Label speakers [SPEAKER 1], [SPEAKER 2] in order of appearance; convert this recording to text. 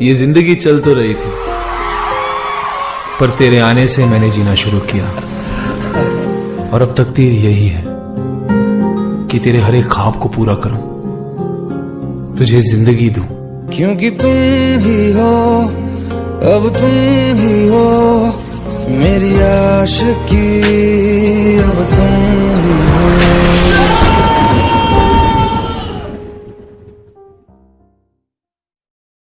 [SPEAKER 1] ये जिंदगी चल तो रही थी, पर तेरे आने से मैंने जीना शुरू किया। और अब तकदीर यही है कि तेरे हर एक ख्वाब को पूरा करूं, तुझे जिंदगी दूं।
[SPEAKER 2] क्योंकि तुम ही हो, अब तुम ही हो मेरी आशिकी।